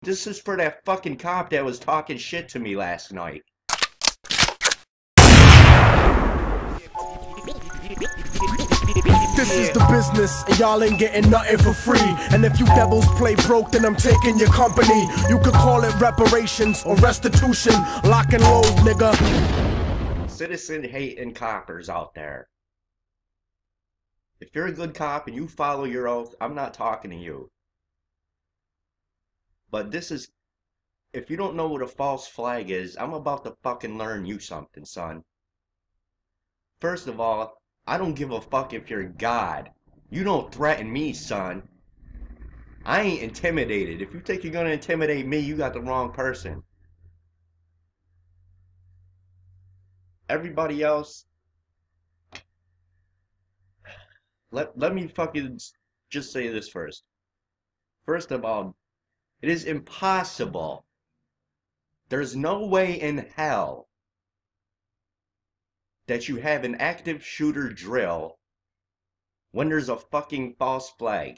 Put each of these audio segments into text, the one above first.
This is for that fucking cop that was talking shit to me last night. This is the business, and y'all ain't getting nothing for free. And if you devils play broke, then I'm taking your company. You could call it reparations or restitution. Lock and load, nigga. Citizen hating coppers out there. If you're a good cop and you follow your oath, I'm not talking to you. But this is... If you don't know what a false flag is, I'm about to fucking learn you something, son. First of all, I don't give a fuck if you're God. You don't threaten me, son. I ain't intimidated. If you think you're gonna intimidate me, you got the wrong person. Everybody else... Let me fucking just say this first. First of all, it is impossible. There's no way in hell that you have an active shooter drill when there's a fucking false flag.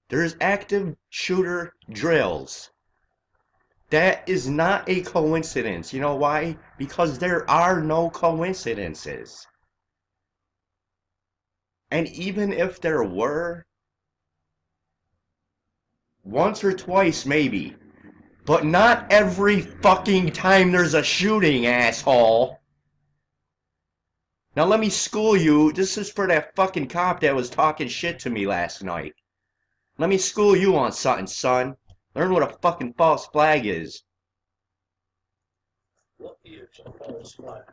There's active shooter drills. That is not a coincidence. You know why? Because there are no coincidences. And even if there were, once or twice maybe, but not every fucking time there's a shooting, asshole. Now let me school you. This is for that fucking cop that was talking shit to me last night. Let me school you on something, son. Learn what a fucking false flag is. What is a false flag?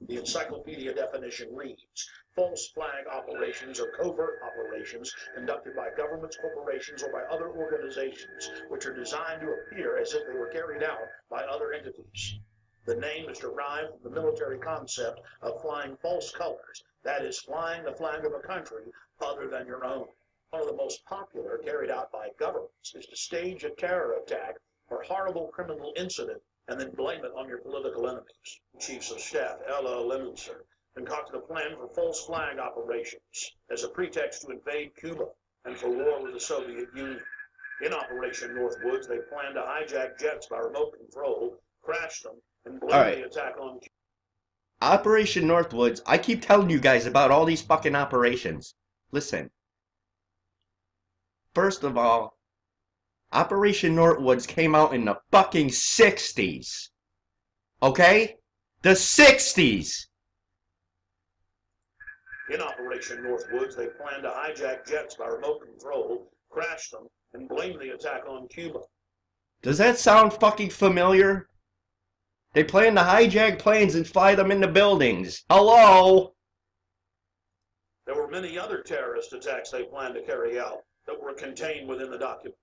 The encyclopedia definition reads, false flag operations are covert operations conducted by governments, corporations, or by other organizations which are designed to appear as if they were carried out by other entities. The name is derived from the military concept of flying false colors, that is, flying the flag of a country other than your own. One of the most popular carried out by governments is to stage a terror attack or horrible criminal incident and then blame it on your political enemies. Chiefs of Staff L.O. Lemonster concocted a plan for false flag operations as a pretext to invade Cuba and for war with the Soviet Union. In Operation Northwoods, they planned to hijack jets by remote control, crash them, and blame the attack on Cuba. Operation Northwoods, I keep telling you guys about all these fucking operations. Listen. First of all, Operation Northwoods came out in the fucking 60s. Okay? The 60s! In Operation Northwoods, they planned to hijack jets by remote control, crash them, and blame the attack on Cuba. Does that sound fucking familiar? They planned to hijack planes and fly them into buildings. Hello? There were many other terrorist attacks they planned to carry out that were contained within the document.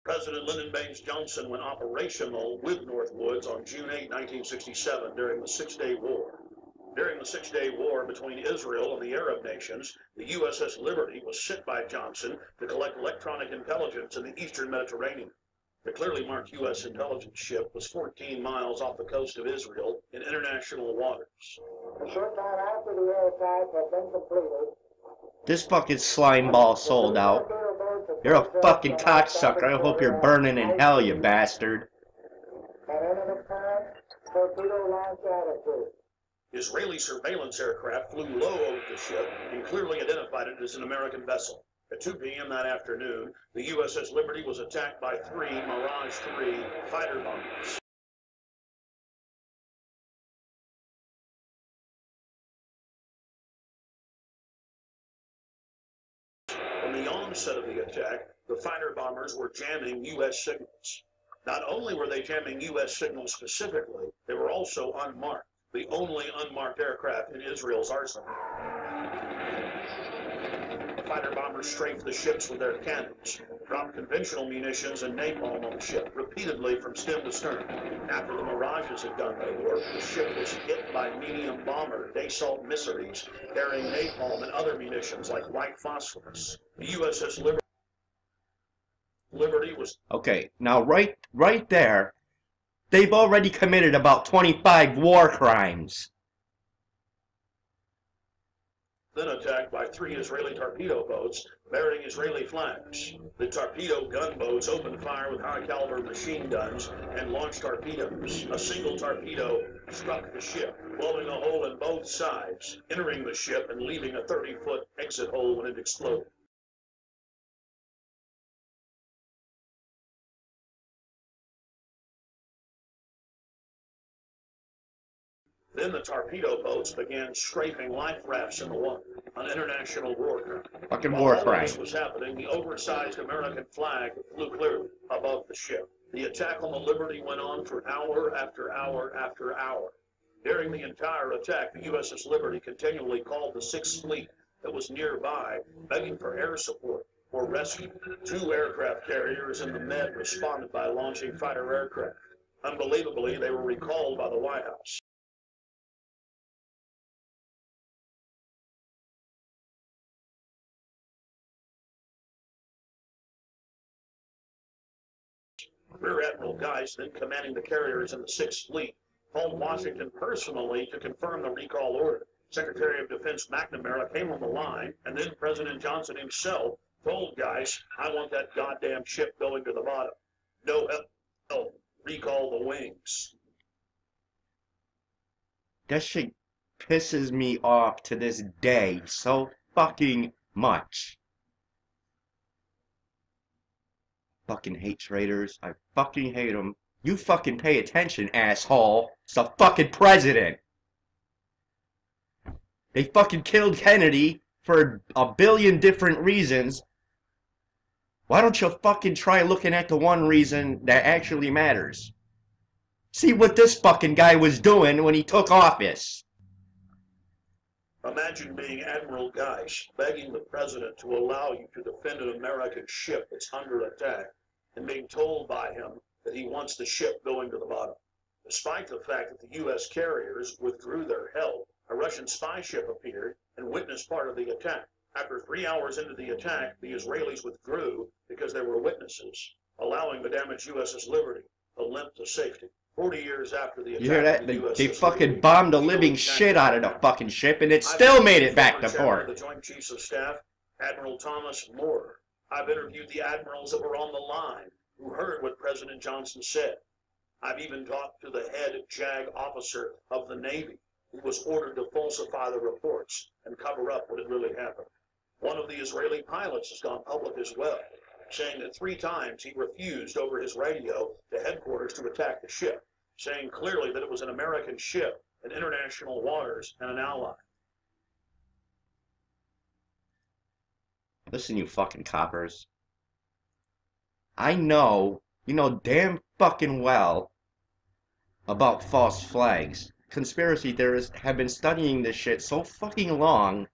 President Lyndon Baines Johnson went operational with Northwoods on June 8, 1967, during the Six-Day War. During the Six-Day War between Israel and the Arab nations, the USS Liberty was sent by Johnson to collect electronic intelligence in the eastern Mediterranean. The clearly marked U.S. intelligence ship was 14 miles off the coast of Israel in international waters. A short time after the air attack had been completed, This fucking slime ball sold out. You're a fucking cocksucker. I hope you're burning in hell, you bastard. and in an apparent torpedo launch attitude. Israeli surveillance aircraft flew low over the ship and clearly identified it as an American vessel. At 2 p.m. that afternoon, the USS Liberty was attacked by 3 Mirage 3 fighter bombers. From the onset of the attack, the fighter bombers were jamming U.S. signals. Not only were they jamming U.S. signals specifically, they were also unmarked, the only unmarked aircraft in Israel's arsenal. The fighter bombers strafed the ships with their cannons, dropped conventional munitions and napalm on the ship repeatedly from stem to stern. After the Mirages had done their work, the ship was hit by medium bomber Dassault missiles carrying napalm and other munitions like white phosphorus. The USS Liberty was... Okay, now right there, They've already committed about 25 war crimes. Then attacked by 3 Israeli torpedo boats bearing Israeli flags. The torpedo gunboats opened fire with high-caliber machine guns and launched torpedoes. A single torpedo struck the ship, blowing a hole in both sides, entering the ship and leaving a 30-foot exit hole when it exploded. Then the torpedo boats began strafing life rafts in the water, an international war crime. Fucking While war all crime. this was happening, the oversized American flag flew clearly above the ship. The attack on the Liberty went on for hour after hour after hour. During the entire attack, the USS Liberty continually called the Sixth Fleet that was nearby, begging for air support or rescue. 2 aircraft carriers in the Med responded by launching fighter aircraft. Unbelievably, they were recalled by the White House. Rear Admiral Geist, then commanding the carriers in the Sixth Fleet, called Washington personally to confirm the recall order. Secretary of Defense McNamara came on the line, and then President Johnson himself told Geist, "I want that goddamn ship going to the bottom. No help. Recall the wings." That shit pisses me off to this day so fucking much. Fucking hate traitors. I fucking hate them. You fucking pay attention, asshole. It's the fucking president. They fucking killed Kennedy for a billion different reasons. Why don't you fucking try looking at the one reason that actually matters? See what this fucking guy was doing when he took office. Imagine being Admiral Geist begging the president to allow you to defend an American ship that's under attack and being told by him that he wants the ship going to the bottom. Despite the fact that the U.S. carriers withdrew their help, a Russian spy ship appeared and witnessed part of the attack. After 3 hours into the attack, the Israelis withdrew because there were witnesses, allowing the damaged USS Liberty to limp to safety. 40 years after the attack, You hear that? the They USS fucking Liberty, bombed the living shit out of the fucking ship and it still made it back to port. The Joint Chiefs of Staff, Admiral Thomas Moore. I've interviewed the admirals that were on the line who heard what President Johnson said. I've even talked to the head JAG officer of the Navy who was ordered to falsify the reports and cover up what had really happened. One of the Israeli pilots has gone public as well, saying that 3 times he refused over his radio to headquarters to attack the ship, saying clearly that it was an American ship in international waters and an ally. Listen, you fucking coppers. I know, you know damn fucking well about false flags. Conspiracy theorists have been studying this shit so fucking long.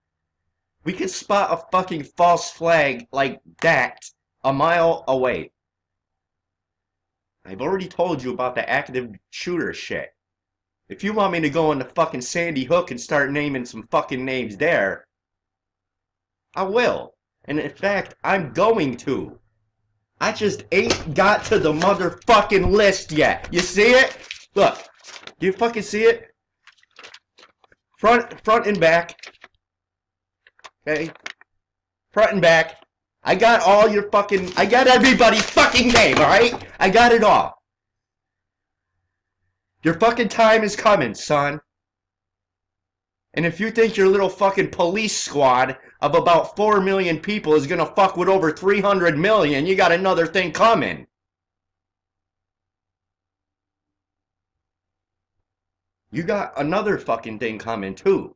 We could spot a fucking false flag like that a mile away. I've already told you about the active shooter shit. If you want me to go into fucking Sandy Hook and start naming some fucking names there, I will. And in fact, I'm going to. I just ain't got to the motherfucking list yet. You see it? Look. Do you fucking see it? Front and back. Okay? Front and back. I got all your fucking... I got everybody's fucking name, alright? I got it all. Your fucking time is coming, son. And if you think your little fucking police squad of about 4 million people is gonna fuck with over 300 million, you got another thing coming. You got another fucking thing coming, too.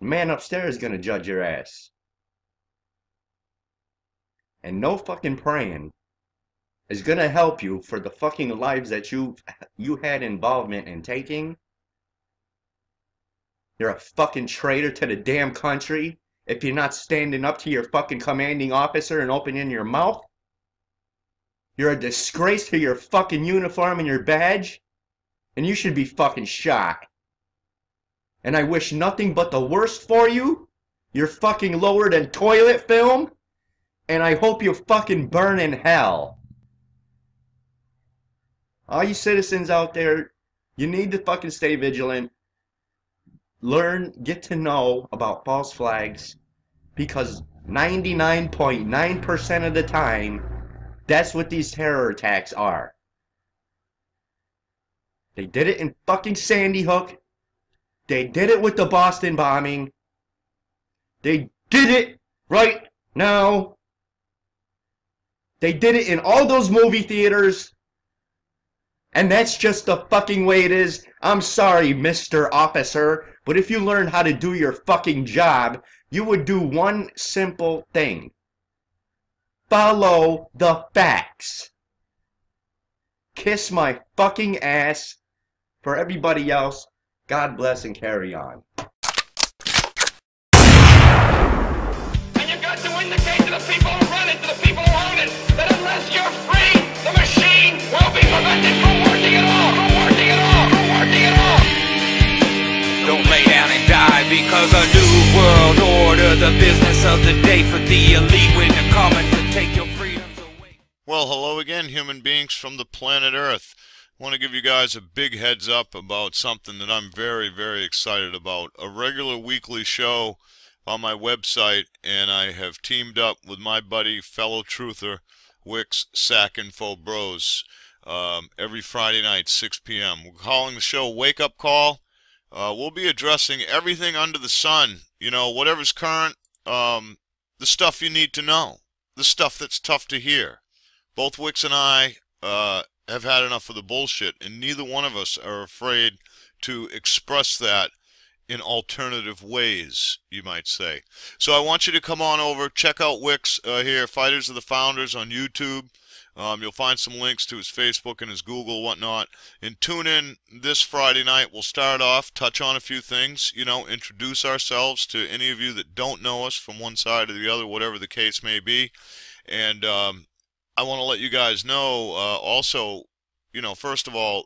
The man upstairs is gonna judge your ass. And no fucking praying is gonna help you for the fucking lives that you had involvement in taking. You're a fucking traitor to the damn country if you're not standing up to your fucking commanding officer and opening your mouth. You're a disgrace to your fucking uniform and your badge. And you should be fucking shot. And I wish nothing but the worst for you. You're fucking lower than toilet film. And I hope you fucking burn in hell. All you citizens out there, you need to fucking stay vigilant. Learn, get to know about false flags, because 99.9% of the time, that's what these terror attacks are. They did it in fucking Sandy Hook. They did it with the Boston bombing. They did it right now. They did it in all those movie theaters. And that's just the fucking way it is. I'm sorry, Mr. Officer, but if you learn how to do your fucking job, you would do one simple thing. Follow the facts. Kiss my fucking ass. For everybody else, God bless and carry on. And you've got to indicate to the people who run it, to the people who own it, that unless you're free, the machine will be prevented from working at all, from working at all, from working at all. Don't lay down and die because a new world order, the business of the day for the elite when they're coming to take your freedoms away. Well, hello again, human beings from the planet Earth. I want to give you guys a big heads up about something that I'm very, very excited about. A regular weekly show on my website, and I have teamed up with my buddy, fellow truther, Wix Sack Info Bros, every Friday night, 6 p.m. We're calling the show Wake Up Call. We'll be addressing everything under the sun, you know, whatever's current, the stuff you need to know, the stuff that's tough to hear. Both Wix and I have had enough of the bullshit, and neither one of us are afraid to express that in alternative ways, you might say. So I want you to come on over, check out Wix here, Fighters of the Founders on YouTube. You'll find some links to his Facebook and his Google, whatnot. And tune in this Friday night. We'll start off, touch on a few things, you know, introduce ourselves to any of you that don't know us from one side or the other, whatever the case may be. And I want to let you guys know also, you know, first of all,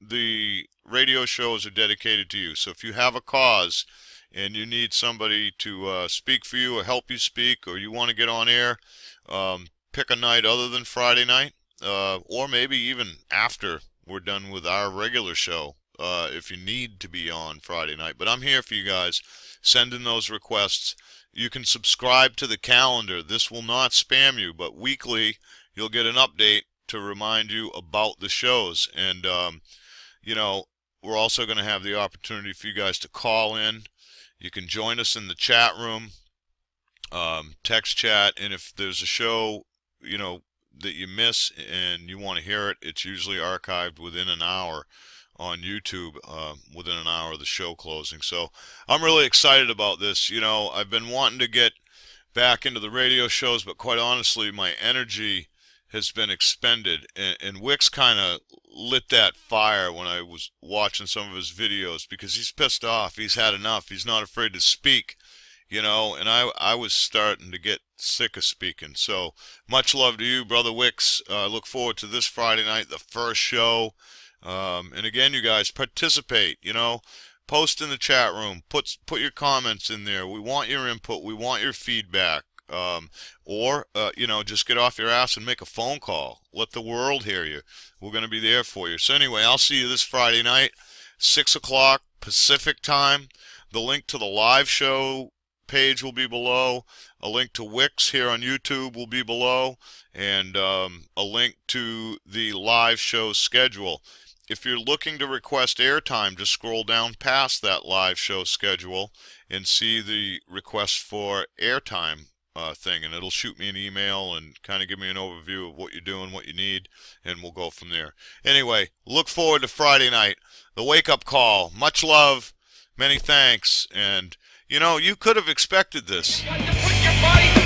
the radio shows are dedicated to you. So if you have a cause and you need somebody to speak for you or help you speak, or you want to get on air, pick a night other than Friday night, or maybe even after we're done with our regular show, if you need to be on Friday night. But I'm here for you guys. Send in those requests. You can subscribe to the calendar. This will not spam you, but weekly you'll get an update to remind you about the shows. And, you know, we're also going to have the opportunity for you guys to call in. You can join us in the chat room, text chat, and if there's a show, you know, that you miss and you want to hear it, it's usually archived within an hour on YouTube, within an hour of the show closing. So I'm really excited about this. You know, I've been wanting to get back into the radio shows, but quite honestly, my energy has been expended, and Wix kind of lit that fire when I was watching some of his videos, because he's pissed off. He's had enough. He's not afraid to speak, you know, and I was starting to get sick of speaking. So much love to you, Brother Wix. I look forward to this Friday night, the first show. And again, you guys, participate, you know, post in the chat room, put your comments in there. We want your input. We want your feedback. Or you know, just get off your ass and make a phone call. Let the world hear you. We're going to be there for you. So anyway, I'll see you this Friday night, 6 o'clock Pacific time. The link to the live show page will be below. A link to Wix here on YouTube will be below. And a link to the live show schedule. If you're looking to request airtime, just scroll down past that live show schedule and see the request for airtime thing, and it'll shoot me an email and kind of give me an overview of what you're doing, what you need, and we'll go from there. Anyway, look forward to Friday night, the wake-up call. Much love, many thanks, and you know, you could have expected this. You got to put your body